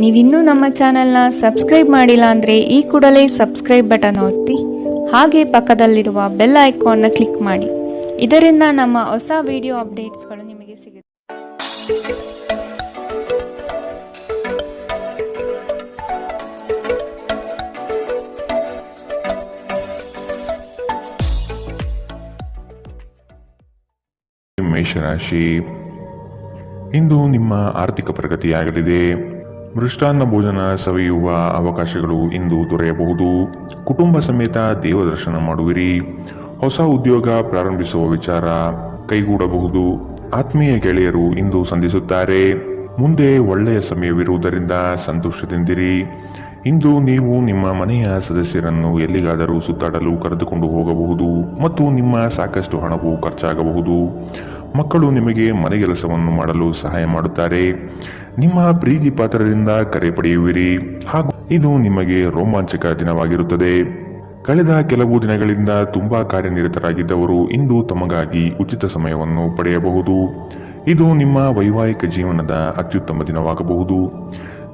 ನೀವಿನ್ನೂ ನಮ್ಮ ಚಾನೆಲ್ನ ಸಬ್ಸ್ಕ್ರೈಬ್ ಮಾಡಿಲ್ಲ ಅಂದರೆ ಈ ಕೂಡಲೇ ಸಬ್ಸ್ಕ್ರೈಬ್ ಬಟನ್ ಒತ್ತಿ ಹಾಗೆ ಪಕ್ಕದಲ್ಲಿರುವ ಬೆಲ್ ಐಕಾನ್ನ ಕ್ಲಿಕ್ ಮಾಡಿ. ಇದರಿಂದ ನಮ್ಮ ಹೊಸ ವಿಡಿಯೋ ಅಪ್ಡೇಟ್ಸ್ಗಳು ನಿಮಗೆ ಸಿಗುತ್ತೆ. ಮೇಷರಾಶಿ, ಇಂದು ನಿಮ್ಮ ಆರ್ಥಿಕ ಪ್ರಗತಿಯಾಗಲಿದೆ. ಮೃಷ್ಟಾನ್ನ ಭೋಜನ ಸವಿಯುವ ಅವಕಾಶಗಳು ಇಂದು ದೊರೆಯಬಹುದು. ಕುಟುಂಬ ಸಮೇತ ದೇವದರ್ಶನ ಮಾಡುವಿರಿ. ಹೊಸ ಉದ್ಯೋಗ ಪ್ರಾರಂಭಿಸುವ ವಿಚಾರ ಕೈಗೂಡಬಹುದು. ಆತ್ಮೀಯ ಗೆಳೆಯರು ಇಂದು ಸಂಧಿಸುತ್ತಾರೆ. ಮುಂದೆ ಒಳ್ಳೆಯ ಸಮಯವಿರುವುದರಿಂದ ಸಂತೋಷದಿಂದಿರಿ. ಇಂದು ನೀವು ನಿಮ್ಮ ಮನೆಯ ಸದಸ್ಯರನ್ನು ಎಲ್ಲಿಗಾದರೂ ಸುತ್ತಾಡಲು ಕರೆದುಕೊಂಡು ಹೋಗಬಹುದು ಮತ್ತು ನಿಮ್ಮ ಸಾಕಷ್ಟು ಹಣವು ಖರ್ಚಾಗಬಹುದು. ಮಕ್ಕಳು ನಿಮಗೆ ಮನೆಗೆಲಸವನ್ನು ಮಾಡಲು ಸಹಾಯ ಮಾಡುತ್ತಾರೆ. ನಿಮ್ಮ ಪ್ರೀತಿ ಪಾತ್ರರಿಂದ ಕರೆ ಪಡೆಯುವಿರಿ ಹಾಗೂ ಇದು ನಿಮಗೆ ರೋಮಾಂಚಕ ದಿನವಾಗಿರುತ್ತದೆ. ಕಳೆದ ಕೆಲವು ದಿನಗಳಿಂದ ತುಂಬಾ ಕಾರ್ಯನಿರತರಾಗಿದ್ದವರು ಇಂದು ತಮಗಾಗಿ ಉಚಿತ ಸಮಯವನ್ನು ಪಡೆಯಬಹುದು. ಇದು ನಿಮ್ಮ ವೈವಾಹಿಕ ಜೀವನದ ಅತ್ಯುತ್ತಮ ದಿನವಾಗಬಹುದು.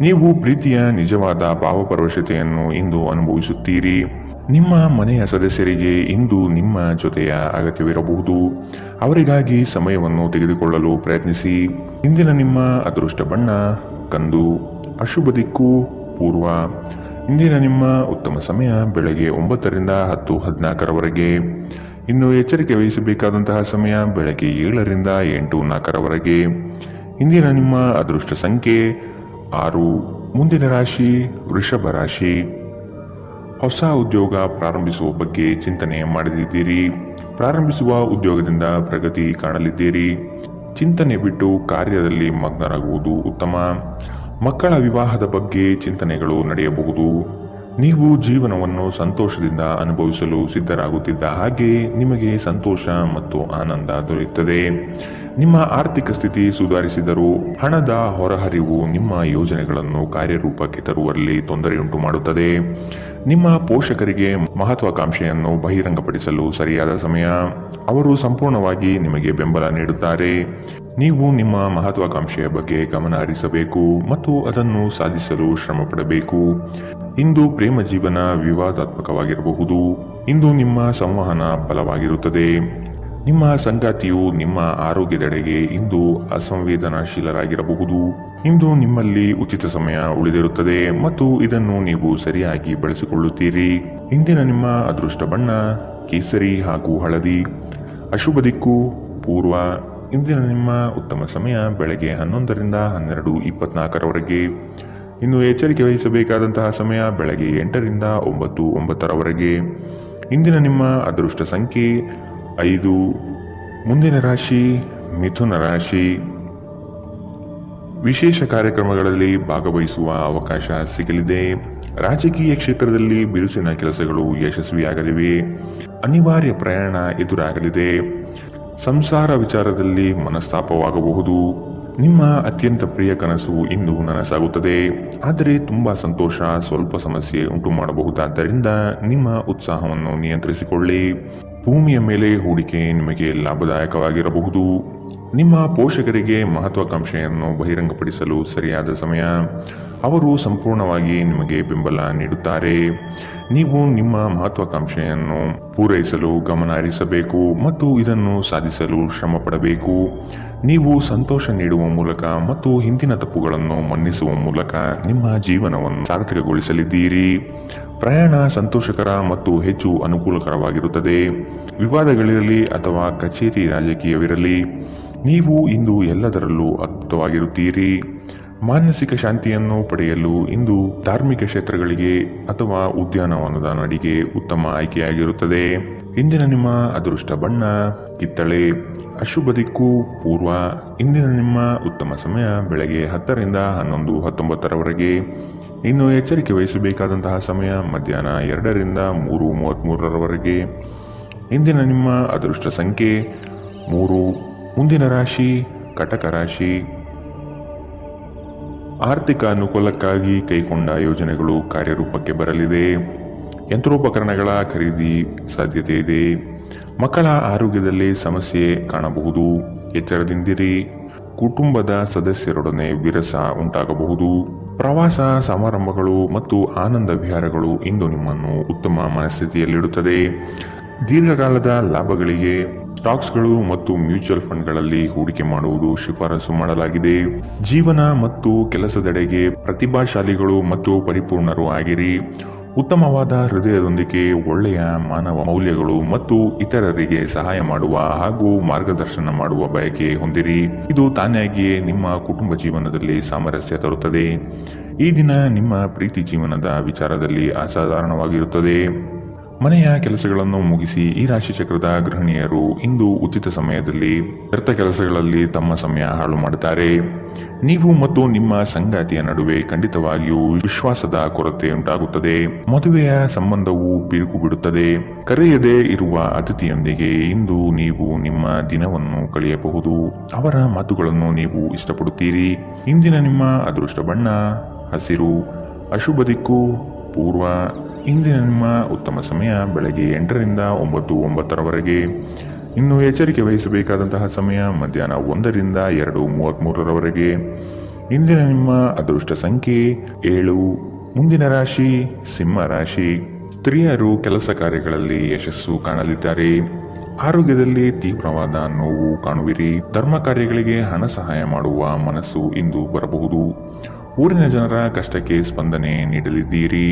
ನೀವು ಪ್ರೀತಿಯ ನಿಜವಾದ ಭಾವಪರವಶತೆಯನ್ನು ಇಂದು ಅನುಭವಿಸುತ್ತೀರಿ. ನಿಮ್ಮ ಮನೆಯ ಸದಸ್ಯರಿಗೆ ಇಂದು ನಿಮ್ಮ ಜೊತೆಯ ಅಗತ್ಯವಿರಬಹುದು. ಅವರಿಗಾಗಿ ಸಮಯವನ್ನು ತೆಗೆದುಕೊಳ್ಳಲು ಪ್ರಯತ್ನಿಸಿ. ಇಂದಿನ ನಿಮ್ಮ ಅದೃಷ್ಟ ಬಣ್ಣ ಕಂದು. ಅಶುಭ ದಿಕ್ಕು ಪೂರ್ವ. ಇಂದಿನ ನಿಮ್ಮ ಉತ್ತಮ ಸಮಯ ಬೆಳಗ್ಗೆ 9ರಿಂದ 10:14ರವರೆಗೆ. ಇನ್ನು ಎಚ್ಚರಿಕೆ ವಹಿಸಬೇಕಾದಂತಹ ಸಮಯ ಬೆಳಗ್ಗೆ 7ರಿಂದ 8:04ರವರೆಗೆ. ಇಂದಿನ ನಿಮ್ಮ ಅದೃಷ್ಟ ಸಂಖ್ಯೆ 6. ಮುಂದಿನ ರಾಶಿ ವೃಷಭ ರಾಶಿ. ಹೊಸ ಉದ್ಯೋಗ ಪ್ರಾರಂಭಿಸುವ ಬಗ್ಗೆ ಚಿಂತನೆ ಮಾಡಲಿದ್ದೀರಿ. ಪ್ರಾರಂಭಿಸುವ ಉದ್ಯೋಗದಿಂದ ಪ್ರಗತಿ ಕಾಣಲಿದ್ದೀರಿ. ಚಿಂತನೆ ಬಿಟ್ಟು ಕಾರ್ಯದಲ್ಲಿ ಮಗ್ನರಾಗುವುದು ಉತ್ತಮ. ಮಕ್ಕಳ ವಿವಾಹದ ಬಗ್ಗೆ ಚಿಂತನೆಗಳು ನಡೆಯಬಹುದು. ನೀವು ಜೀವನವನ್ನು ಸಂತೋಷದಿಂದ ಅನುಭವಿಸಲು ಸಿದ್ಧರಾಗುತ್ತಿದ್ದ ಹಾಗೆ ನಿಮಗೆ ಸಂತೋಷ ಮತ್ತು ಆನಂದ ದೊರೆಯುತ್ತದೆ. ನಿಮ್ಮ ಆರ್ಥಿಕ ಸ್ಥಿತಿ ಸುಧಾರಿಸಿದರೂ ಹಣದ ಹೊರಹರಿವು ನಿಮ್ಮ ಯೋಜನೆಗಳನ್ನು ಕಾರ್ಯರೂಪಕ್ಕೆ ತರುವಲ್ಲಿ ತೊಂದರೆಯುಂಟು ಮಾಡುತ್ತದೆ. ನಿಮ್ಮ ಪೋಷಕರಿಗೆ ಮಹತ್ವಾಕಾಂಕ್ಷೆಯನ್ನು ಬಹಿರಂಗಪಡಿಸಲು ಸರಿಯಾದ ಸಮಯ. ಅವರು ಸಂಪೂರ್ಣವಾಗಿ ನಿಮಗೆ ಬೆಂಬಲ ನೀಡುತ್ತಾರೆ. ನೀವು ನಿಮ್ಮ ಮಹತ್ವಾಕಾಂಕ್ಷೆಯ ಬಗ್ಗೆ ಗಮನ ಹರಿಸಬೇಕು ಮತ್ತು ಅದನ್ನು ಸಾಧಿಸಲು ಶ್ರಮ ಪಡಬೇಕು. ಇಂದು ಪ್ರೇಮ ಜೀವನ ವಿವಾದಾತ್ಮಕವಾಗಿರಬಹುದು. ಇಂದು ನಿಮ್ಮ ಸಂವಹನ ಬಲವಾಗಿರುತ್ತದೆ. ನಿಮ್ಮ ಸಂಗಾತಿಯು ನಿಮ್ಮ ಆರೋಗ್ಯದೆಡೆಗೆ ಇಂದು ಅಸಂವೇದನಾಶೀಲರಾಗಿರಬಹುದು. ಇಂದು ನಿಮ್ಮಲ್ಲಿ ಉಚಿತ ಸಮಯ ಉಳಿದಿರುತ್ತದೆ ಮತ್ತು ಇದನ್ನು ನೀವು ಸರಿಯಾಗಿ ಬಳಸಿಕೊಳ್ಳುತ್ತೀರಿ. ಇಂದಿನ ನಿಮ್ಮ ಅದೃಷ್ಟ ಬಣ್ಣ ಕೇಸರಿ ಹಾಗೂ ಹಳದಿ. ಅಶುಭ ದಿಕ್ಕು ಪೂರ್ವ. ಇಂದಿನ ನಿಮ್ಮ ಉತ್ತಮ ಸಮಯ ಬೆಳಗ್ಗೆ 11ರಿಂದ 12:24ರವರೆಗೆ. ಇನ್ನು ಎಚ್ಚರಿಕೆ ವಹಿಸಬೇಕಾದಂತಹ ಸಮಯ ಬೆಳಗ್ಗೆ 8ರಿಂದ 9:09ರವರೆಗೆ. ಇಂದಿನ ನಿಮ್ಮ ಅದೃಷ್ಟ ಸಂಖ್ಯೆ 5. ಮುಂದಿನ ರಾಶಿ ಮಿಥುನ ರಾಶಿ. ವಿಶೇಷ ಕಾರ್ಯಕ್ರಮಗಳಲ್ಲಿ ಭಾಗವಹಿಸುವ ಅವಕಾಶ ಸಿಗಲಿದೆ. ರಾಜಕೀಯ ಕ್ಷೇತ್ರದಲ್ಲಿ ಬಿರುಸಿನ ಕೆಲಸಗಳು ಯಶಸ್ವಿಯಾಗಲಿವೆ. ಅನಿವಾರ್ಯ ಪ್ರಯಾಣ ಎದುರಾಗಲಿದೆ. ಸಂಸಾರ ವಿಚಾರದಲ್ಲಿ ಮನಸ್ತಾಪವಾಗಬಹುದು. ನಿಮ್ಮ ಅತ್ಯಂತ ಪ್ರಿಯ ಕನಸು ಇಂದು ನನಸಾಗುತ್ತದೆ. ಆದರೆ ತುಂಬಾ ಸಂತೋಷ ಸ್ವಲ್ಪ ಸಮಸ್ಯೆ ಉಂಟು ಮಾಡಬಹುದಾದ್ದರಿಂದ ನಿಮ್ಮ ಉತ್ಸಾಹವನ್ನು ನಿಯಂತ್ರಿಸಿಕೊಳ್ಳಿ. ಭೂಮಿಯ ಮೇಲೆ ಹೂಡಿಕೆ ನಿಮಗೆ ಲಾಭದಾಯಕವಾಗಿರಬಹುದು. ನಿಮ್ಮ ಪೋಷಕರಿಗೆ ಮಹತ್ವಾಕಾಂಕ್ಷೆಯನ್ನು ಬಹಿರಂಗಪಡಿಸಲು ಸರಿಯಾದ ಸಮಯ. ಅವರು ಸಂಪೂರ್ಣವಾಗಿ ನಿಮಗೆ ಬೆಂಬಲ ನೀಡುತ್ತಾರೆ. ನೀವು ನಿಮ್ಮ ಮಹತ್ವಾಕಾಂಕ್ಷೆಯನ್ನು ಪೂರೈಸಲು ಗಮನ ಹರಿಸಬೇಕು ಮತ್ತು ಇದನ್ನು ಸಾಧಿಸಲು ಶ್ರಮ ಪಡಬೇಕು. ನೀವು ಸಂತೋಷ ನೀಡುವ ಮೂಲಕ ಮತ್ತು ಹಿಂದಿನ ತಪ್ಪುಗಳನ್ನು ಮನ್ನಿಸುವ ಮೂಲಕ ನಿಮ್ಮ ಜೀವನವನ್ನು ಸಾರ್ಥಕಗೊಳಿಸಲಿದ್ದೀರಿ. ಪ್ರಯಾಣ ಸಂತೋಷಕರ ಮತ್ತು ಹೆಚ್ಚು ಅನುಕೂಲಕರವಾಗಿರುತ್ತದೆ. ವಿವಾದಗಳಿರಲಿ ಅಥವಾ ಕಚೇರಿ ರಾಜಕೀಯವಿರಲಿ, ನೀವು ಇಂದು ಎಲ್ಲದರಲ್ಲೂ ಅದ್ಭುತವಾಗಿರುತ್ತೀರಿ. ಮಾನಸಿಕ ಶಾಂತಿಯನ್ನು ಪಡೆಯಲು ಇಂದು ಧಾರ್ಮಿಕ ಕ್ಷೇತ್ರಗಳಿಗೆ ಅಥವಾ ಉದ್ಯಾನವನದ ನಡಿಗೆ ಉತ್ತಮ ಆಯ್ಕೆಯಾಗಿರುತ್ತದೆ. ಇಂದಿನ ನಿಮ್ಮ ಅದೃಷ್ಟ ಬಣ್ಣ ಕಿತ್ತಳೆ. ಅಶುಭ ದಿಕ್ಕು ಪೂರ್ವ. ಇಂದಿನ ನಿಮ್ಮ ಉತ್ತಮ ಸಮಯ ಬೆಳಗ್ಗೆ 10ರಿಂದ 11:19ರವರೆಗೆ. ಇನ್ನು ಎಚ್ಚರಿಕೆ ವಹಿಸಬೇಕಾದಂತಹ ಸಮಯ ಮಧ್ಯಾಹ್ನ 2ರಿಂದ 3:33ರವರೆಗೆ. ಇಂದಿನ ನಿಮ್ಮ ಅದೃಷ್ಟ ಸಂಖ್ಯೆ 3. ಮುಂದಿನ ರಾಶಿ ಕಟಕ ರಾಶಿ. ಆರ್ಥಿಕ ಅನುಕೂಲಕ್ಕಾಗಿ ಕೈಗೊಂಡ ಯೋಜನೆಗಳು ಕಾರ್ಯರೂಪಕ್ಕೆ ಬರಲಿದೆ. ಯಂತ್ರೋಪಕರಣಗಳ ಖರೀದಿ ಸಾಧ್ಯತೆ ಇದೆ. ಮಕ್ಕಳ ಆರೋಗ್ಯದಲ್ಲಿ ಸಮಸ್ಯೆ ಕಾಣಬಹುದು. ಎಚ್ಚರದಿಂದಿರಿ. ಕುಟುಂಬದ ಸದಸ್ಯರೊಡನೆ ವಿರಸ ಉಂಟಾಗಬಹುದು. ಪ್ರವಾಸ ಸಮಾರಂಭಗಳು ಮತ್ತು ಆನಂದ ವಿಹಾರಗಳು ಇಂದು ನಿಮ್ಮನ್ನು ಉತ್ತಮ ಮನಸ್ಥಿತಿಯಲ್ಲಿಡುತ್ತದೆ. ದೀರ್ಘಕಾಲದ ಲಾಭಗಳಿಗೆ ಸ್ಟಾಕ್ಸ್ಗಳು ಮತ್ತು ಮ್ಯೂಚುವಲ್ ಫಂಡ್ಗಳಲ್ಲಿ ಹೂಡಿಕೆ ಮಾಡುವುದು ಶಿಫಾರಸು ಮಾಡಲಾಗಿದೆ. ಜೀವನ ಮತ್ತು ಕೆಲಸದೆಡೆಗೆ ಪ್ರತಿಭಾಶಾಲಿಗಳು ಮತ್ತು ಪರಿಪೂರ್ಣರು ಆಗಿರಿ. ಉತ್ತಮವಾದ ಹೃದಯದೊಂದಿಗೆ ಒಳ್ಳೆಯ ಮಾನವ ಮೌಲ್ಯಗಳು ಮತ್ತು ಇತರರಿಗೆ ಸಹಾಯ ಮಾಡುವ ಹಾಗೂ ಮಾರ್ಗದರ್ಶನ ಮಾಡುವ ಬಯಕೆ ಹೊಂದಿರಿ. ಇದು ತಾನಾಗಿಯೇ ನಿಮ್ಮ ಕುಟುಂಬ ಜೀವನದಲ್ಲಿ ಸಾಮರಸ್ಯ ತರುತ್ತದೆ. ಈ ದಿನ ನಿಮ್ಮ ಪ್ರೀತಿ ಜೀವನದ ವಿಚಾರದಲ್ಲಿ ಅಸಾಧಾರಣವಾಗಿರುತ್ತದೆ. ಮನೆಯ ಕೆಲಸಗಳನ್ನು ಮುಗಿಸಿ ಈ ರಾಶಿ ಚಕ್ರದ ಗೃಹಿಣಿಯರು ಇಂದು ಉಚಿತ ಸಮಯದಲ್ಲಿ ವ್ಯರ್ಥ ಕೆಲಸಗಳಲ್ಲಿ ತಮ್ಮ ಸಮಯ ಹಾಳು ಮಾಡುತ್ತಾರೆ. ನೀವು ಮತ್ತು ನಿಮ್ಮ ಸಂಗಾತಿಯ ನಡುವೆ ಖಂಡಿತವಾಗಿಯೂ ವಿಶ್ವಾಸದ ಕೊರತೆ ಉಂಟಾಗುತ್ತದೆ. ಮದುವೆಯ ಸಂಬಂಧವು ಬಿರುಕು ಬಿಡುತ್ತದೆ. ಕರೆಯದೇ ಇರುವ ಅತಿಥಿಯೊಂದಿಗೆ ಇಂದು ನೀವು ನಿಮ್ಮ ದಿನವನ್ನು ಕಳೆಯಬಹುದು. ಅವರ ಮಾತುಗಳನ್ನು ನೀವು ಇಷ್ಟಪಡುತ್ತೀರಿ. ಇಂದಿನ ನಿಮ್ಮ ಅದೃಷ್ಟ ಬಣ್ಣ ಹಸಿರು. ಅಶುಭ ದಿಕ್ಕು ಪೂರ್ವ. ಇಂದಿನ ನಿಮ್ಮ ಉತ್ತಮ ಸಮಯ ಬೆಳಗ್ಗೆ 8ರಿಂದ 9:09 ಇನ್ನು ಎಚ್ಚರಿಕೆ ವಹಿಸಬೇಕಾದಂತಹ ಸಮಯ ಮಧ್ಯಾಹ್ನ 1ರಿಂದ 2:33 ಇಂದಿನ ನಿಮ್ಮ ಅದೃಷ್ಟ ಸಂಖ್ಯೆ 7. ಮುಂದಿನ ರಾಶಿ ಸಿಂಹ ರಾಶಿ. ಸ್ತ್ರೀಯರು ಕೆಲಸ ಕಾರ್ಯಗಳಲ್ಲಿ ಯಶಸ್ಸು ಕಾಣಲಿದ್ದಾರೆ. ಆರೋಗ್ಯದಲ್ಲಿ ತೀವ್ರವಾದ ನೋವು ಕಾಣುವಿರಿ. ಧರ್ಮ ಕಾರ್ಯಗಳಿಗೆ ಹಣ ಸಹಾಯ ಮಾಡುವ ಮನಸ್ಸು ಇಂದು ಬರಬಹುದು. ಊರಿನ ಜನರ ಕಷ್ಟಕ್ಕೆ ಸ್ಪಂದನೆ ನೀಡಲಿದ್ದೀರಿ.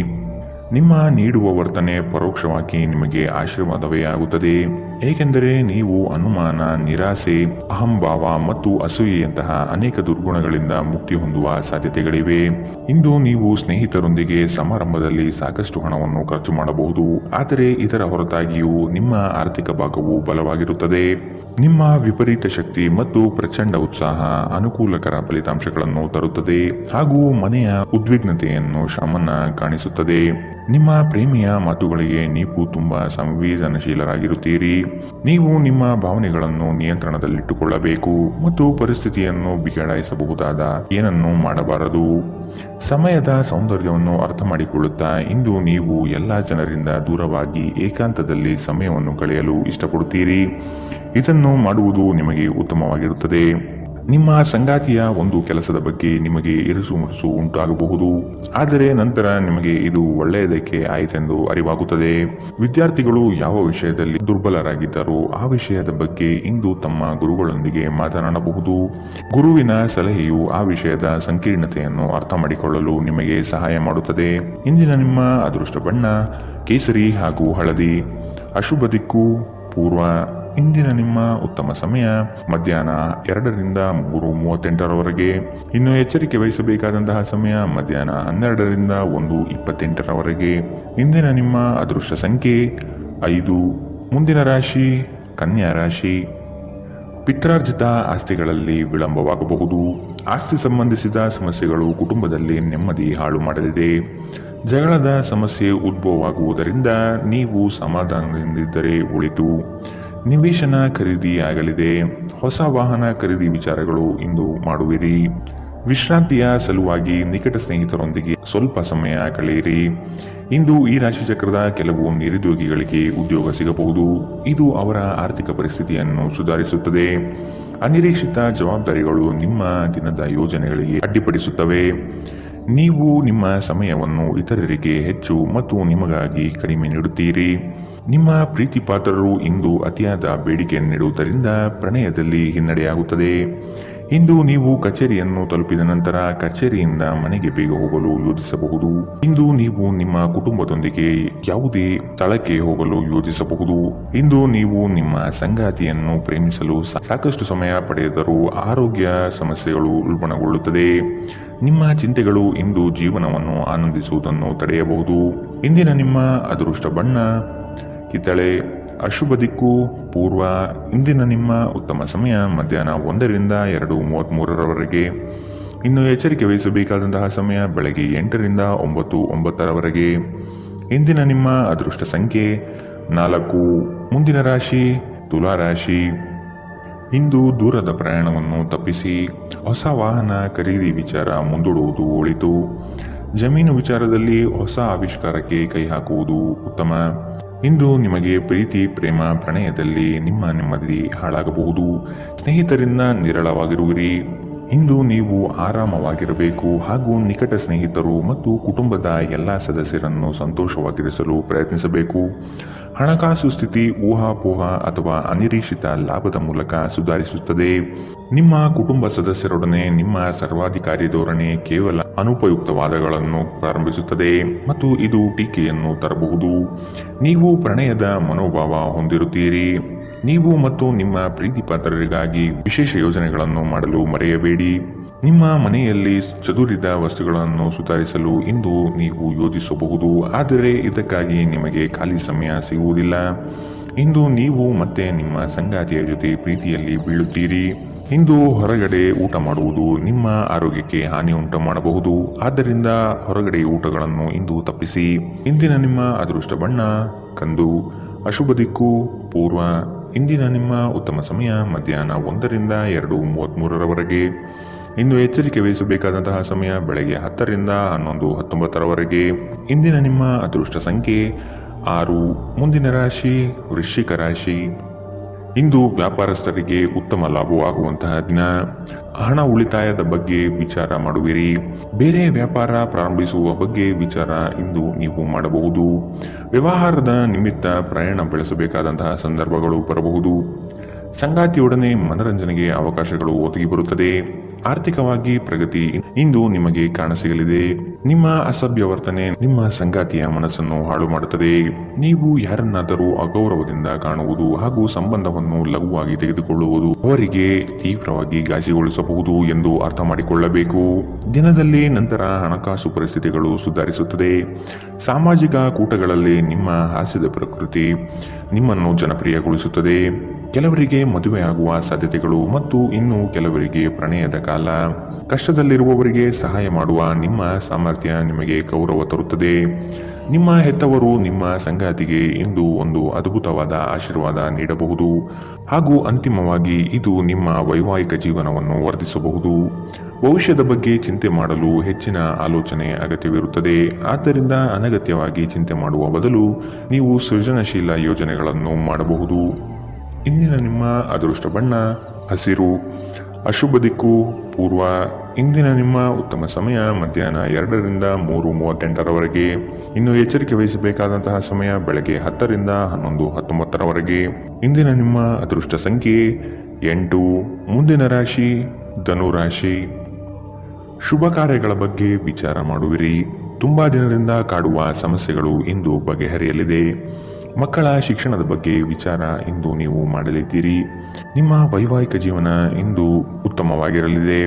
ನಿಮ್ಮ ನೀಡುವ ವರ್ತನೆ ಪರೋಕ್ಷವಾಗಿ ನಿಮಗೆ ಆಶೀರ್ವಾದವೇ ಆಗುತ್ತದೆ. ಏಕೆಂದರೆ ನೀವು ಅನುಮಾನ, ನಿರಾಸೆ, ಅಹಂಭಾವ ಮತ್ತು ಅಸೂಯೆಯಂತಹ ಅನೇಕ ದುರ್ಗುಣಗಳಿಂದ ಮುಕ್ತಿ ಹೊಂದುವ ಸಾಧ್ಯತೆಗಳಿವೆ. ಇಂದು ನೀವು ಸ್ನೇಹಿತರೊಂದಿಗೆ ಸಮಾರಂಭದಲ್ಲಿ ಸಾಕಷ್ಟು ಹಣವನ್ನು ಖರ್ಚು ಮಾಡಬಹುದು. ಆದರೆ ಇದರ ಹೊರತಾಗಿಯೂ ನಿಮ್ಮ ಆರ್ಥಿಕ ಭಾಗವು ಬಲವಾಗಿರುತ್ತದೆ. ನಿಮ್ಮ ವಿಪರೀತ ಶಕ್ತಿ ಮತ್ತು ಪ್ರಚಂಡ ಉತ್ಸಾಹ ಅನುಕೂಲಕರ ಫಲಿತಾಂಶಗಳನ್ನು ತರುತ್ತದೆ ಹಾಗೂ ಮನೆಯ ಉದ್ವಿಗ್ನತೆಯನ್ನು ಶಮನ ಕಾಣಿಸುತ್ತದೆ. ನಿಮ್ಮ ಪ್ರೇಮಿಯ ಮಾತುಗಳಿಗೆ ನೀವು ತುಂಬಾ ಸಂವೇದನಶೀಲರಾಗಿರುತ್ತೀರಿ. ನೀವು ನಿಮ್ಮ ಭಾವನೆಗಳನ್ನು ನಿಯಂತ್ರಣದಲ್ಲಿಟ್ಟುಕೊಳ್ಳಬೇಕು ಮತ್ತು ಪರಿಸ್ಥಿತಿಯನ್ನು ಬಿಗಡಾಯಿಸಬಹುದಾದ ಏನನ್ನೂ ಮಾಡಬಾರದು. ಸಮಯದ ಸೌಂದರ್ಯವನ್ನು ಅರ್ಥ ಮಾಡಿಕೊಳ್ಳುತ್ತಾ ಇಂದು ನೀವು ಎಲ್ಲ ಜನರಿಂದ ದೂರವಾಗಿ ಏಕಾಂತದಲ್ಲಿ ಸಮಯವನ್ನು ಕಳೆಯಲು ಇಷ್ಟಪಡುತ್ತೀರಿ. ಇದನ್ನು ಮಾಡುವುದು ನಿಮಗೆ ಉತ್ತಮವಾಗಿರುತ್ತದೆ. ನಿಮ್ಮ ಸಂಗಾತಿಯ ಒಂದು ಕೆಲಸದ ಬಗ್ಗೆ ನಿಮಗೆ ಇರುಸು ಮುರುಸು ಉಂಟಾಗಬಹುದು. ಆದರೆ ನಂತರ ನಿಮಗೆ ಇದು ಒಳ್ಳೆಯದಕ್ಕೆ ಆಯಿತೆಂದು ಅರಿವಾಗುತ್ತದೆ. ವಿದ್ಯಾರ್ಥಿಗಳು ಯಾವ ವಿಷಯದಲ್ಲಿ ದುರ್ಬಲರಾಗಿದ್ದಾರೋ ಆ ವಿಷಯದ ಬಗ್ಗೆ ಇಂದು ತಮ್ಮ ಗುರುಗಳೊಂದಿಗೆ ಮಾತನಾಡಬಹುದು. ಗುರುವಿನ ಸಲಹೆಯು ಆ ವಿಷಯದ ಸಂಕೀರ್ಣತೆಯನ್ನು ಅರ್ಥ ಮಾಡಿಕೊಳ್ಳಲು ನಿಮಗೆ ಸಹಾಯ ಮಾಡುತ್ತದೆ. ಇಂದಿನ ನಿಮ್ಮ ಅದೃಷ್ಟ ಬಣ್ಣ ಕೇಸರಿ ಹಾಗೂ ಹಳದಿ. ಅಶುಭ ದಿಕ್ಕು ಪೂರ್ವ. ಇಂದಿನ ನಿಮ್ಮ ಉತ್ತಮ ಸಮಯ ಮಧ್ಯಾಹ್ನ 2ರಿಂದ 3:38 ಇನ್ನು ಎಚ್ಚರಿಕೆ ವಹಿಸಬೇಕಾದಂತಹ ಸಮಯ ಮಧ್ಯಾಹ್ನ 12ರಿಂದ 1:28 ಇಂದಿನ ನಿಮ್ಮ ಅದೃಷ್ಟ ಸಂಖ್ಯೆ 5. ಮುಂದಿನ ರಾಶಿ ಕನ್ಯಾ ರಾಶಿ. ಪಿತ್ರಾರ್ಜಿತ ಆಸ್ತಿಗಳಲ್ಲಿ ವಿಳಂಬವಾಗಬಹುದು. ಆಸ್ತಿ ಸಂಬಂಧಿಸಿದ ಸಮಸ್ಯೆಗಳು ಕುಟುಂಬದಲ್ಲಿ ನೆಮ್ಮದಿ ಹಾಳು ಮಾಡಲಿದೆ. ಜಗಳದ ಸಮಸ್ಯೆ ಉದ್ಭವವಾಗುವುದರಿಂದ ನೀವು ಸಮಾಧಾನದಿಂದಿದ್ದರೆ ಒಳಿತು. ನಿವೇಶನ ಖರೀದಿ ಆಗಲಿದೆ. ಹೊಸ ವಾಹನ ಖರೀದಿ ವಿಚಾರಗಳು ಇಂದು ಮಾಡುವಿರಿ. ವಿಶ್ರಾಂತಿಯ ಸಲುವಾಗಿ ನಿಕಟ ಸ್ನೇಹಿತರೊಂದಿಗೆ ಸ್ವಲ್ಪ ಸಮಯ ಕಳೆಯಿರಿ. ಇಂದು ಈ ರಾಶಿ ಚಕ್ರದ ಕೆಲವು ನಿರುದ್ಯೋಗಿಗಳಿಗೆ ಉದ್ಯೋಗ ಸಿಗಬಹುದು. ಇದು ಅವರ ಆರ್ಥಿಕ ಪರಿಸ್ಥಿತಿಯನ್ನು ಸುಧಾರಿಸುತ್ತದೆ. ಅನಿರೀಕ್ಷಿತ ಜವಾಬ್ದಾರಿಗಳು ನಿಮ್ಮ ದಿನದ ಯೋಜನೆಗಳಿಗೆ ಅಡ್ಡಿಪಡಿಸುತ್ತವೆ. ನೀವು ನಿಮ್ಮ ಸಮಯವನ್ನು ಇತರರಿಗೆ ಹೆಚ್ಚು ಮತ್ತು ನಿಮಗಾಗಿ ಕಡಿಮೆ ನೀಡುತ್ತೀರಿ. ನಿಮ್ಮ ಪ್ರೀತಿ ಪಾತ್ರರು ಇಂದು ಅತಿಯಾದ ಬೇಡಿಕೆ ನೀಡುವುದರಿಂದ ಪ್ರಣಯದಲ್ಲಿ ಹಿನ್ನಡೆಯಾಗುತ್ತದೆ. ಇಂದು ನೀವು ಕಚೇರಿಯನ್ನು ತಲುಪಿದ ನಂತರ ಕಚೇರಿಯಿಂದ ಮನೆಗೆ ಬೇಗ ಹೋಗಲು ಯೋಜಿಸಬಹುದು. ಇಂದು ನೀವು ನಿಮ್ಮ ಕುಟುಂಬದೊಂದಿಗೆ ಯಾವುದೇ ಸ್ಥಳಕ್ಕೆ ಹೋಗಲು ಯೋಜಿಸಬಹುದು. ಇಂದು ನೀವು ನಿಮ್ಮ ಸಂಗಾತಿಯನ್ನು ಪ್ರೇಮಿಸಲು ಸಾಕಷ್ಟು ಸಮಯ ಪಡೆದರೂ ಆರೋಗ್ಯ ಸಮಸ್ಯೆಗಳು ಉಲ್ಬಣಗೊಳ್ಳುತ್ತದೆ. ನಿಮ್ಮ ಚಿಂತೆಗಳು ಇಂದು ಜೀವನವನ್ನು ಆನಂದಿಸುವುದನ್ನು ತಡೆಯಬಹುದು. ಇಂದಿನ ನಿಮ್ಮ ಅದೃಷ್ಟ ಬಣ್ಣ ಕಿತ್ತಳೆ. ಅಶುಭ ದಿಕ್ಕು ಪೂರ್ವ. ಇಂದಿನ ನಿಮ್ಮ ಉತ್ತಮ ಸಮಯ ಮಧ್ಯಾಹ್ನ 1ರಿಂದ 2:33 ಇನ್ನು ಎಚ್ಚರಿಕೆ ವಹಿಸಬೇಕಾದಂತಹ ಸಮಯ ಬೆಳಗ್ಗೆ 8ರಿಂದ 9:09 ಇಂದಿನ ನಿಮ್ಮ ಅದೃಷ್ಟ ಸಂಖ್ಯೆ 4. ಮುಂದಿನ ರಾಶಿ ತುಲಾ ರಾಶಿ. ಇಂದು ದೂರದ ಪ್ರಯಾಣವನ್ನು ತಪ್ಪಿಸಿ. ಹೊಸ ವಾಹನ ಖರೀದಿ ವಿಚಾರ ಮುಂದೂಡುವುದು ಒಳಿತು. ಜಮೀನು ವಿಚಾರದಲ್ಲಿ ಹೊಸ ಆವಿಷ್ಕಾರಕ್ಕೆ ಕೈ ಹಾಕುವುದು ಉತ್ತಮ. ಇಂದು ನಿಮಗೆ ಪ್ರೀತಿ, ಪ್ರೇಮ, ಪ್ರಣಯದಲ್ಲಿ ನಿಮ್ಮ ನೆಮ್ಮದಿ ಹಾಳಾಗಬಹುದು. ಸ್ನೇಹಿತರಿಂದ ನಿರಳವಾಗಿರುವಿರಿ. ಇಂದು ನೀವು ಆರಾಮವಾಗಿರಬೇಕು ಹಾಗೂ ನಿಕಟ ಸ್ನೇಹಿತರು ಮತ್ತು ಕುಟುಂಬದ ಎಲ್ಲ ಸದಸ್ಯರನ್ನು ಸಂತೋಷವಾಗಿರಿಸಲು ಪ್ರಯತ್ನಿಸಬೇಕು. ಹಣಕಾಸು ಸ್ಥಿತಿ ಊಹಾಪೋಹ ಅಥವಾ ಅನಿರೀಕ್ಷಿತ ಲಾಭದ ಮೂಲಕ ಸುಧಾರಿಸುತ್ತದೆ. ನಿಮ್ಮ ಕುಟುಂಬ ಸದಸ್ಯರೊಡನೆ ನಿಮ್ಮ ಸರ್ವಾಧಿಕಾರಿ ಧೋರಣೆ ಕೇವಲ ಅನುಪಯುಕ್ತ ವಾದಗಳನ್ನು ಪ್ರಾರಂಭಿಸುತ್ತದೆ ಮತ್ತು ಇದು ಟೀಕೆಯನ್ನು ತರಬಹುದು. ನೀವು ಪ್ರಣಯದ ಮನೋಭಾವ ಹೊಂದಿರುತ್ತೀರಿ. ನೀವು ಮತ್ತು ನಿಮ್ಮ ಪ್ರೀತಿಪಾತ್ರರಿಗಾಗಿ ವಿಶೇಷ ಯೋಜನೆಗಳನ್ನು ಮಾಡಲು ಮರೆಯಬೇಡಿ. ನಿಮ್ಮ ಮನೆಯಲ್ಲಿ ಚದುರಿದ ವಸ್ತುಗಳನ್ನು ಸುಧಾರಿಸಲು ಇಂದು ನೀವು ಯೋಜಿಸಬಹುದು, ಆದರೆ ಇದಕ್ಕಾಗಿ ನಿಮಗೆ ಖಾಲಿ ಸಮಯ ಸಿಗುವುದಿಲ್ಲ. ಇಂದು ನೀವು ಮತ್ತೆ ನಿಮ್ಮ ಸಂಗಾತಿಯ ಜೊತೆ ಪ್ರೀತಿಯಲ್ಲಿ ಬೀಳುತ್ತೀರಿ. ಇಂದು ಹೊರಗಡೆ ಊಟ ಮಾಡುವುದು ನಿಮ್ಮ ಆರೋಗ್ಯಕ್ಕೆ ಹಾನಿ ಉಂಟು ಮಾಡಬಹುದು, ಆದ್ದರಿಂದ ಹೊರಗಡೆ ಊಟಗಳನ್ನು ಇಂದು ತಪ್ಪಿಸಿ. ಇಂದಿನ ನಿಮ್ಮ ಅದೃಷ್ಟ ಬಣ್ಣ ಕಂದು. ಅಶುಭ ದಿಕ್ಕು ಪೂರ್ವ. ಇಂದಿನ ನಿಮ್ಮ ಉತ್ತಮ ಸಮಯ ಮಧ್ಯಾಹ್ನ 1 ರಿಂದ 2:33 ಇಂದು ಎಚ್ಚರಿಕೆ ವಹಿಸಬೇಕಾದಂತಹ ಸಮಯ ಬೆಳಗ್ಗೆ 10 ರಿಂದ 11:19 ಇಂದಿನ ನಿಮ್ಮ ಅದೃಷ್ಟ ಸಂಖ್ಯೆ 6. ಮುಂದಿನ ರಾಶಿ ವೃಶ್ಚಿಕ ರಾಶಿ. ಇಂದು ವ್ಯಾಪಾರಸ್ಥರಿಗೆ ಉತ್ತಮ ಲಾಭವಾಗುವಂತಹ ದಿನ. ಹಣ ಉಳಿತಾಯದ ಬಗ್ಗೆ ವಿಚಾರ ಮಾಡುವಿರಿ. ಬೇರೆ ವ್ಯಾಪಾರ ಪ್ರಾರಂಭಿಸುವ ಬಗ್ಗೆ ವಿಚಾರ ಇಂದು ನೀವು ಮಾಡಬಹುದು. ವ್ಯವಹಾರದ ನಿಮಿತ್ತ ಪ್ರಯಾಣ ಬೆಳೆಸಬೇಕಾದಂತಹ ಸಂದರ್ಭಗಳು ಬರಬಹುದು. ಸಂಗಾತಿಯೊಡನೆ ಮನರಂಜನೆಗೆ ಅವಕಾಶಗಳು ಒದಗಿ ಬರುತ್ತದೆ. ಆರ್ಥಿಕವಾಗಿ ಪ್ರಗತಿ ಇಂದು ನಿಮಗೆ ಕಾಣಸಿಗಲಿದೆ. ನಿಮ್ಮ ಅಸಭ್ಯ ವರ್ತನೆ ನಿಮ್ಮ ಸಂಗಾತಿಯ ಮನಸ್ಸನ್ನು ಹಾಳು ಮಾಡುತ್ತದೆ. ನೀವು ಯಾರನ್ನಾದರೂ ಅಗೌರವದಿಂದ ಕಾಣುವುದು ಹಾಗೂ ಸಂಬಂಧವನ್ನು ಲಘುವಾಗಿ ತೆಗೆದುಕೊಳ್ಳುವುದು ಅವರಿಗೆ ತೀವ್ರವಾಗಿ ಗಾಸಿಗೊಳಿಸಬಹುದು ಎಂದು ಅರ್ಥ ಮಾಡಿಕೊಳ್ಳಬೇಕು. ದಿನದಲ್ಲಿ ನಂತರ ಹಣಕಾಸು ಪರಿಸ್ಥಿತಿಗಳು ಸುಧಾರಿಸುತ್ತದೆ. ಸಾಮಾಜಿಕ ಕೂಟಗಳಲ್ಲಿ ನಿಮ್ಮ ಹಾಸ್ಯದ ಪ್ರಕೃತಿ ನಿಮ್ಮನ್ನು ಜನಪ್ರಿಯಗೊಳಿಸುತ್ತದೆ. ಕೆಲವರಿಗೆ ಮದುವೆಯಾಗುವ ಸಾಧ್ಯತೆಗಳು ಮತ್ತು ಇನ್ನು ಕೆಲವರಿಗೆ ಪ್ರಣಯದ ಕಾಲ. ಕಷ್ಟದಲ್ಲಿರುವವರಿಗೆ ಸಹಾಯ ಮಾಡುವ ನಿಮ್ಮ ಸಾಮರ್ಥ್ಯ ನಿಮಗೆ ಗೌರವ ತರುತ್ತದೆ. ನಿಮ್ಮ ಹೆತ್ತವರು ನಿಮ್ಮ ಸಂಗಾತಿಗೆ ಇಂದು ಒಂದು ಅದ್ಭುತವಾದ ಆಶೀರ್ವಾದ ನೀಡಬಹುದು ಹಾಗೂ ಅಂತಿಮವಾಗಿ ಇದು ನಿಮ್ಮ ವೈವಾಹಿಕ ಜೀವನವನ್ನು ವರ್ಧಿಸಬಹುದು. ಭವಿಷ್ಯದ ಬಗ್ಗೆ ಚಿಂತೆ ಮಾಡಲು ಹೆಚ್ಚಿನ ಆಲೋಚನೆ ಅಗತ್ಯವಿರುತ್ತದೆ. ಆದ್ದರಿಂದ ಅನಗತ್ಯವಾಗಿ ಚಿಂತೆ ಮಾಡುವ ಬದಲು ನೀವು ಸೃಜನಶೀಲ ಯೋಜನೆಗಳನ್ನು ಮಾಡಬಹುದು. ಇಂದಿನ ನಿಮ್ಮ ಅದೃಷ್ಟ ಬಣ್ಣ ಹಸಿರು. ಅಶುಭ ದಿಕ್ಕು ಪೂರ್ವ. ಇಂದಿನ ನಿಮ್ಮ ಉತ್ತಮ ಸಮಯ ಮಧ್ಯಾಹ್ನ 2 ರಿಂದ 3:38 ಇನ್ನು ಎಚ್ಚರಿಕೆ ವಹಿಸಬೇಕಾದಂತಹ ಸಮಯ ಬೆಳಗ್ಗೆ 10 ರಿಂದ 11:19 ಇಂದಿನ ನಿಮ್ಮ ಅದೃಷ್ಟ ಸಂಖ್ಯೆ 8. ಮುಂದಿನ ರಾಶಿ ಧನು ರಾಶಿ. ಶುಭ ಕಾರ್ಯಗಳ ಬಗ್ಗೆ ವಿಚಾರ ಮಾಡುವಿರಿ. ತುಂಬಾ ದಿನದಿಂದ ಕಾಡುವ ಸಮಸ್ಯೆಗಳು ಇಂದು ಬಗೆಹರಿಯಲಿದೆ. ಮಕ್ಕಳ ಶಿಕ್ಷಣದ ಬಗ್ಗೆ ವಿಚಾರ ಇಂದು ನೀವು ಮಾಡಲಿದ್ದೀರಿ. ನಿಮ್ಮ ವೈವಾಹಿಕ ಜೀವನ ಇಂದು ಉತ್ತಮವಾಗಿರಲಿದೆ.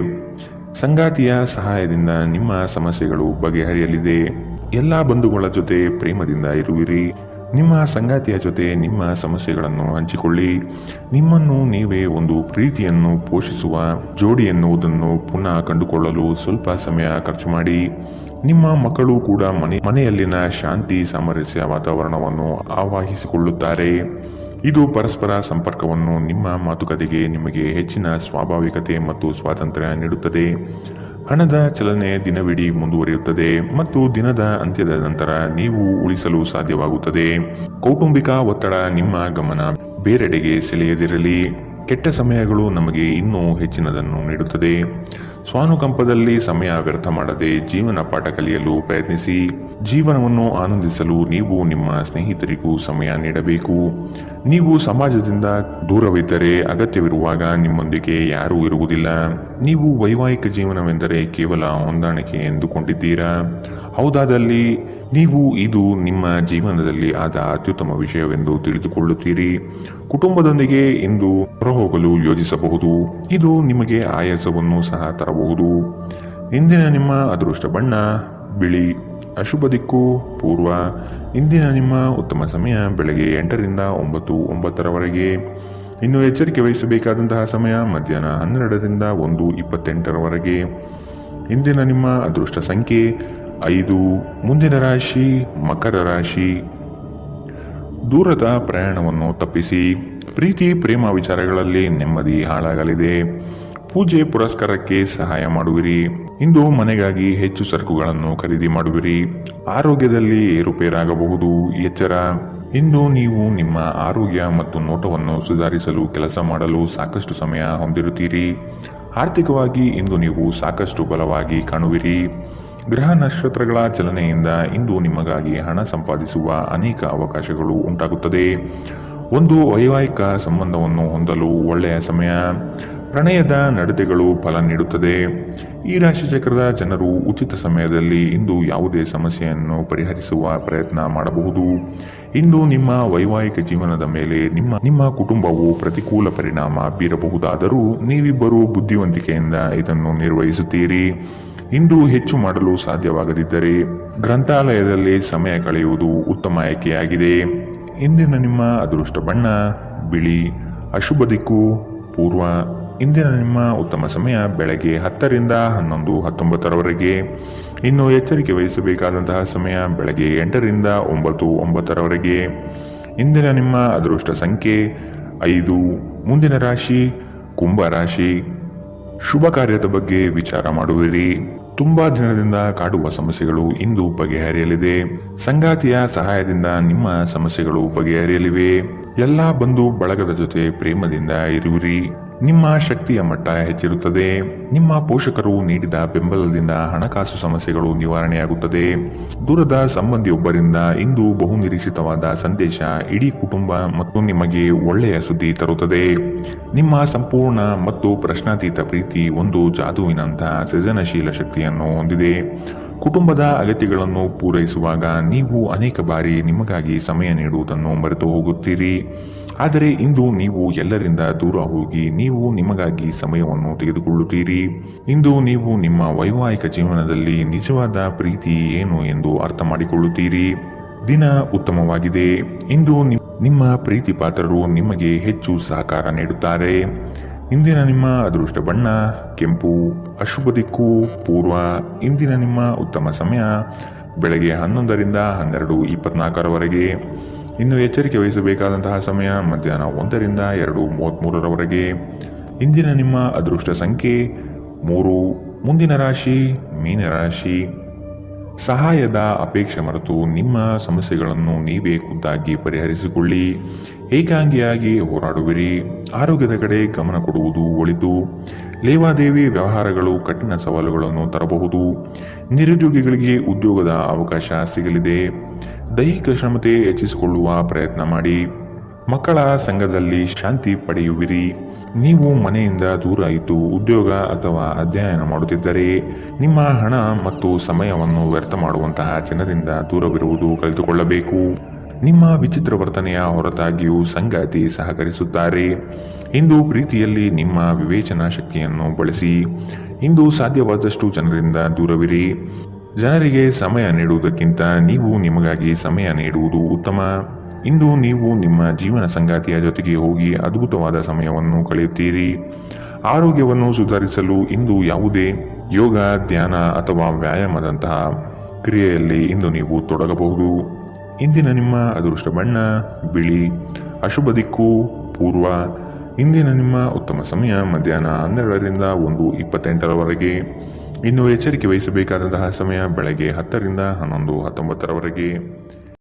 ಸಂಗಾತಿಯ ಸಹಾಯದಿಂದ ನಿಮ್ಮ ಸಮಸ್ಯೆಗಳು ಬಗೆಹರಿಯಲಿದೆ. ಎಲ್ಲ ಬಂಧುಗಳ ಜೊತೆ ಪ್ರೇಮದಿಂದ ಇರುವಿರಿ. ನಿಮ್ಮ ಸಂಗಾತಿಯ ಜೊತೆ ನಿಮ್ಮ ಸಮಸ್ಯೆಗಳನ್ನು ಹಂಚಿಕೊಳ್ಳಿ. ನಿಮ್ಮನ್ನು ನೀವೇ ಒಂದು ಪ್ರೀತಿಯನ್ನು ಪೋಷಿಸುವ ಜೋಡಿ ಎನ್ನುವುದನ್ನು ಪುನಃ ಕಂಡುಕೊಳ್ಳಲು ಸ್ವಲ್ಪ ಸಮಯ ಖರ್ಚು ಮಾಡಿ. ನಿಮ್ಮ ಮಕ್ಕಳು ಕೂಡ ಮನೆಯಲ್ಲಿನ ಶಾಂತಿ ಸಾಮರಸ್ಯ ವಾತಾವರಣವನ್ನು ಆವಾಹಿಸಿಕೊಳ್ಳುತ್ತಾರೆ. ಇದು ಪರಸ್ಪರ ಸಂಪರ್ಕವನ್ನು ನಿಮ್ಮ ಮಾತುಕತೆಗೆ ನಿಮಗೆ ಹೆಚ್ಚಿನ ಸ್ವಾಭಾವಿಕತೆ ಮತ್ತು ಸ್ವಾತಂತ್ರ್ಯ ನೀಡುತ್ತದೆ. ಹಣದ ಚಲನೆ ದಿನವಿಡೀ ಮುಂದುವರಿಯುತ್ತದೆ ಮತ್ತು ದಿನದ ಅಂತ್ಯದ ನಂತರ ನೀವು ಉಳಿಸಲು ಸಾಧ್ಯವಾಗುತ್ತದೆ. ಕೌಟುಂಬಿಕ ಒತ್ತಡ ನಿಮ್ಮ ಗಮನ ಬೇರೆಡೆಗೆ ಸೆಳೆಯದಿರಲಿ. ಕೆಟ್ಟ ಸಮಯಗಳು ನಮಗೆ ಇನ್ನೂ ಹೆಚ್ಚಿನದನ್ನು ನೀಡುತ್ತದೆ. ಸ್ವಾನುಕಂಪದಲ್ಲಿ ಸಮಯ ವ್ಯರ್ಥ ಮಾಡದೆ ಜೀವನ ಪಾಠ ಕಲಿಯಲು ಪ್ರಯತ್ನಿಸಿ. ಜೀವನವನ್ನು ಆನಂದಿಸಲು ನೀವು ನಿಮ್ಮ ಸ್ನೇಹಿತರಿಗೂ ಸಮಯ ನೀಡಬೇಕು. ನೀವು ಸಮಾಜದಿಂದ ದೂರವಿದ್ದರೆ ಅಗತ್ಯವಿರುವಾಗ ನಿಮ್ಮೊಂದಿಗೆ ಯಾರೂ ಇರುವುದಿಲ್ಲ. ನೀವು ವೈವಾಹಿಕ ಜೀವನವೆಂದರೆ ಕೇವಲ ಹೊಂದಾಣಿಕೆ ಎಂದುಕೊಂಡಿದ್ದೀರಾ? ಹೌದಾದಲ್ಲಿ ನೀವು ಇದು ನಿಮ್ಮ ಜೀವನದಲ್ಲಿ ಆದ ಅತ್ಯುತ್ತಮ ವಿಷಯವೆಂದು ತಿಳಿದುಕೊಳ್ಳುತ್ತೀರಿ. ಕುಟುಂಬದೊಂದಿಗೆ ಇಂದು ಹೊರಹೋಗಲು ಯೋಜಿಸಬಹುದು. ಇದು ನಿಮಗೆ ಆಯಾಸವನ್ನು ಸಹ ತರಬಹುದು. ಇಂದಿನ ನಿಮ್ಮ ಅದೃಷ್ಟ ಬಣ್ಣ ಬಿಳಿ. ಅಶುಭ ದಿಕ್ಕು ಪೂರ್ವ. ಇಂದಿನ ನಿಮ್ಮ ಉತ್ತಮ ಸಮಯ ಬೆಳಗ್ಗೆ 8 ರಿಂದ 9:09 ಇನ್ನು ಎಚ್ಚರಿಕೆ ವಹಿಸಬೇಕಾದಂತಹ ಸಮಯ ಮಧ್ಯಾಹ್ನ 12 ರಿಂದ 1:28 ಇಂದಿನ ನಿಮ್ಮ ಅದೃಷ್ಟ ಸಂಖ್ಯೆ 5. ಮುಂದಿನ ರಾಶಿ ಮಕರ ರಾಶಿ. ದೂರದ ಪ್ರಯಾಣವನ್ನು ತಪ್ಪಿಸಿ. ಪ್ರೀತಿ ಪ್ರೇಮ ವಿಚಾರಗಳಲ್ಲಿ ನೆಮ್ಮದಿ ಹಾಳಾಗಲಿದೆ. ಪೂಜೆ ಪುರಸ್ಕಾರಕ್ಕೆ ಸಹಾಯ ಮಾಡುವಿರಿ. ಇಂದು ಮನೆಗಾಗಿ ಹೆಚ್ಚು ಸರಕುಗಳನ್ನು ಖರೀದಿ ಮಾಡುವಿರಿ. ಆರೋಗ್ಯದಲ್ಲಿ ಏರುಪೇರಾಗಬಹುದು, ಎಚ್ಚರ. ಇಂದು ನೀವು ನಿಮ್ಮ ಆರೋಗ್ಯ ಮತ್ತು ನೋಟವನ್ನು ಸುಧಾರಿಸಲು ಕೆಲಸ ಮಾಡಲು ಸಾಕಷ್ಟು ಸಮಯ ಹೊಂದಿರುತ್ತೀರಿ. ಆರ್ಥಿಕವಾಗಿ ಇಂದು ನೀವು ಸಾಕಷ್ಟು ಬಲವಾಗಿ ಕಾಣುವಿರಿ. ಗ್ರಹ ನಕ್ಷತ್ರಗಳ ಚಲನೆಯಿಂದ ಇಂದು ನಿಮಗಾಗಿ ಹಣ ಸಂಪಾದಿಸುವ ಅನೇಕ ಅವಕಾಶಗಳು ಉಂಟಾಗುತ್ತದೆ. ಒಂದು ವೈವಾಹಿಕ ಸಂಬಂಧವನ್ನು ಹೊಂದಲು ಒಳ್ಳೆಯ ಸಮಯ. ಪ್ರಣಯದ ನಡತೆಗಳು ಫಲ ನೀಡುತ್ತದೆ. ಈ ರಾಶಿಚಕ್ರದ ಜನರು ಉಚಿತ ಸಮಯದಲ್ಲಿ ಇಂದು ಯಾವುದೇ ಸಮಸ್ಯೆಯನ್ನು ಪರಿಹರಿಸುವ ಪ್ರಯತ್ನ ಮಾಡಬಹುದು. ಇಂದು ನಿಮ್ಮ ವೈವಾಹಿಕ ಜೀವನದ ಮೇಲೆ ನಿಮ್ಮ ಕುಟುಂಬವು ಪ್ರತಿಕೂಲ ಪರಿಣಾಮ ಬೀರಬಹುದಾದರೂ ನೀವಿಬ್ಬರು ಬುದ್ಧಿವಂತಿಕೆಯಿಂದ ಇದನ್ನು ನಿರ್ವಹಿಸುತ್ತೀರಿ. ಇಂದು ಹೆಚ್ಚು ಮಾಡಲು ಸಾಧ್ಯವಾಗದಿದ್ದರೆ ಗ್ರಂಥಾಲಯದಲ್ಲಿ ಸಮಯ ಕಳೆಯುವುದು ಉತ್ತಮ ಆಯ್ಕೆಯಾಗಿದೆ. ಇಂದಿನ ನಿಮ್ಮ ಅದೃಷ್ಟ ಬಣ್ಣ ಬಿಳಿ. ಅಶುಭ ದಿಕ್ಕು ಪೂರ್ವ. ಇಂದಿನ ನಿಮ್ಮ ಉತ್ತಮ ಸಮಯ ಬೆಳಗ್ಗೆ 10 ರಿಂದ 11, 19ರವರೆಗೆ. ಇನ್ನು ಎಚ್ಚರಿಕೆ ವಹಿಸಬೇಕಾದಂತಹ ಸಮಯ ಬೆಳಗ್ಗೆ 8 ರಿಂದ 9, 9ರವರೆಗೆ. ಇಂದಿನ ನಿಮ್ಮ ಅದೃಷ್ಟ ಸಂಖ್ಯೆ 5. ಮುಂದಿನ ರಾಶಿ ಕುಂಭ ರಾಶಿ. ಶುಭ ಕಾರ್ಯದ ಬಗ್ಗೆ ವಿಚಾರ ಮಾಡುವಿರಿ. ತುಂಬಾ ದಿನದಿಂದ ಕಾಡುವ ಸಮಸ್ಯೆಗಳು ಇಂದು ಬಗೆಹರಿಯಲಿದೆ. ಸಂಗಾತಿಯ ಸಹಾಯದಿಂದ ನಿಮ್ಮ ಸಮಸ್ಯೆಗಳು ಬಗೆಹರಿಯಲಿವೆ. ಎಲ್ಲ ಬಂಧು ಬಳಗದ ಜೊತೆ ಪ್ರೇಮದಿಂದ ಇರುವಿರಿ. ನಿಮ್ಮ ಶಕ್ತಿಯ ಮಟ್ಟ ಹೆಚ್ಚಿರುತ್ತದೆ. ನಿಮ್ಮ ಪೋಷಕರು ನೀಡಿದ ಬೆಂಬಲದಿಂದ ಹಣಕಾಸು ಸಮಸ್ಯೆಗಳು ನಿವಾರಣೆಯಾಗುತ್ತದೆ. ದೂರದ ಸಂಬಂಧಿಯೊಬ್ಬರಿಂದ ಇಂದು ಬಹುನಿರೀಕ್ಷಿತವಾದ ಸಂದೇಶ ಇಡೀ ಕುಟುಂಬ ಮತ್ತು ನಿಮಗೆ ಒಳ್ಳೆಯ ಸುದ್ದಿ ತರುತ್ತದೆ. ನಿಮ್ಮ ಸಂಪೂರ್ಣ ಮತ್ತು ಪ್ರಶ್ನಾತೀತ ಪ್ರೀತಿ ಒಂದು ಜಾದುವಿನಂತಹ ಸೃಜನಶೀಲ ಶಕ್ತಿಯನ್ನು ಹೊಂದಿದೆ. ಕುಟುಂಬದ ಅಗತ್ಯಗಳನ್ನು ಪೂರೈಸುವಾಗ ನೀವು ಅನೇಕ ಬಾರಿ ನಿಮಗಾಗಿ ಸಮಯ ನೀಡುವುದನ್ನು ಮರೆತು ಹೋಗುತ್ತೀರಿ. ಆದರೆ ಇಂದು ನೀವು ಎಲ್ಲರಿಂದ ದೂರ ಹೋಗಿ ನೀವು ನಿಮಗಾಗಿ ಸಮಯವನ್ನು ತೆಗೆದುಕೊಳ್ಳುತ್ತೀರಿ. ಇಂದು ನೀವು ನಿಮ್ಮ ವೈವಾಹಿಕ ಜೀವನದಲ್ಲಿ ನಿಜವಾದ ಪ್ರೀತಿ ಏನು ಎಂದು ಅರ್ಥ ಮಾಡಿಕೊಳ್ಳುತ್ತೀರಿ. ದಿನ ಉತ್ತಮವಾಗಿದೆ. ಇಂದು ನಿಮ್ಮ ಪ್ರೀತಿ ಪಾತ್ರರು ನಿಮಗೆ ಹೆಚ್ಚು ಸಹಕಾರ ನೀಡುತ್ತಾರೆ. ಇಂದಿನ ನಿಮ್ಮ ಅದೃಷ್ಟ ಬಣ್ಣ ಕೆಂಪು. ಅಶುಭ ದಿಕ್ಕು ಪೂರ್ವ. ಇಂದಿನ ನಿಮ್ಮ ಉತ್ತಮ ಸಮಯ ಬೆಳಗ್ಗೆ 11 ರಿಂದ 12, 24ರವರೆಗೆ. ಇನ್ನು ಎಚ್ಚರಿಕೆ ವಹಿಸಬೇಕಾದಂತಹ ಸಮಯ ಮಧ್ಯಾಹ್ನ 1 ರಿಂದ 2:33ರವರೆಗೆ. ಇಂದಿನ ನಿಮ್ಮ ಅದೃಷ್ಟ ಸಂಖ್ಯೆ 3. ಮುಂದಿನ ರಾಶಿ ಮೀನರಾಶಿ. ಸಹಾಯದ ಅಪೇಕ್ಷೆ ಮರೆತು ನಿಮ್ಮ ಸಮಸ್ಯೆಗಳನ್ನು ನೀವೇ ಖುದ್ದಾಗಿ ಪರಿಹರಿಸಿಕೊಳ್ಳಿ. ಏಕಾಂಗಿಯಾಗಿ ಹೋರಾಡುವಿರಿ. ಆರೋಗ್ಯದ ಕಡೆ ಗಮನ ಕೊಡುವುದು ಒಳಿತು. ಲೇವಾದೇವಿ ವ್ಯವಹಾರಗಳು ಕಠಿಣ ಸವಾಲುಗಳನ್ನು ತರಬಹುದು. ನಿರುದ್ಯೋಗಿಗಳಿಗೆ ಉದ್ಯೋಗದ ಅವಕಾಶ ಸಿಗಲಿದೆ. ದೈಹಿಕ ಶ್ರಮತೆ ಹೆಚ್ಚಿಸಿಕೊಳ್ಳುವ ಪ್ರಯತ್ನ ಮಾಡಿ. ಮಕ್ಕಳ ಸಂಘದಲ್ಲಿ ಶಾಂತಿ ಪಡೆಯುವಿರಿ. ನೀವು ಮನೆಯಿಂದ ದೂರ ಇದ್ದು ಉದ್ಯೋಗ ಅಥವಾ ಅಧ್ಯಯನ ಮಾಡುತ್ತಿದ್ದರೆ ನಿಮ್ಮ ಹಣ ಮತ್ತು ಸಮಯವನ್ನು ವ್ಯರ್ಥ ಮಾಡುವಂತಹ ಜನರಿಂದ ದೂರವಿರುವುದು ಕಲಿತುಕೊಳ್ಳಬೇಕು. ನಿಮ್ಮ ವಿಚಿತ್ರ ವರ್ತನೆಯ ಹೊರತಾಗಿಯೂ ಸಂಗಾತಿ ಸಹಕರಿಸುತ್ತಾರೆ. ಇಂದು ಪ್ರೀತಿಯಲ್ಲಿ ನಿಮ್ಮ ವಿವೇಚನಾ ಶಕ್ತಿಯನ್ನು ಬಳಸಿ. ಇಂದು ಸಾಧ್ಯವಾದಷ್ಟು ಜನರಿಂದ ದೂರವಿರಿ. ಜನರಿಗೆ ಸಮಯ ನೀಡುವುದಕ್ಕಿಂತ ನೀವು ನಿಮಗಾಗಿ ಸಮಯ ನೀಡುವುದು ಉತ್ತಮ. ಇಂದು ನೀವು ನಿಮ್ಮ ಜೀವನ ಸಂಗಾತಿಯ ಜೊತೆಗೆ ಹೋಗಿ ಅದ್ಭುತವಾದ ಸಮಯವನ್ನು ಕಳೆಯುತ್ತೀರಿ. ಆರೋಗ್ಯವನ್ನು ಸುಧಾರಿಸಲು ಇಂದು ಯಾವುದೇ ಯೋಗ, ಧ್ಯಾನ ಅಥವಾ ವ್ಯಾಯಾಮದಂತಹ ಕ್ರಿಯೆಯಲ್ಲಿ ಇಂದು ನೀವು ತೊಡಗಬಹುದು. ಇಂದಿನ ನಿಮ್ಮ ಅದೃಷ್ಟ ಬಣ್ಣ ಬಿಳಿ. ಅಶುಭ ದಿಕ್ಕು ಪೂರ್ವ. ಇಂದಿನ ನಿಮ್ಮ ಉತ್ತಮ ಸಮಯ ಮಧ್ಯಾಹ್ನ 12 ರಿಂದ 1:28ರವರೆಗೆ. ಇನ್ನು ಎಚ್ಚರಿಕೆ ವಹಿಸಬೇಕಾದಂತಹ ಸಮಯ ಬೆಳಗ್ಗೆ 10 ರಿಂದ 11, 19ರವರೆಗೆ.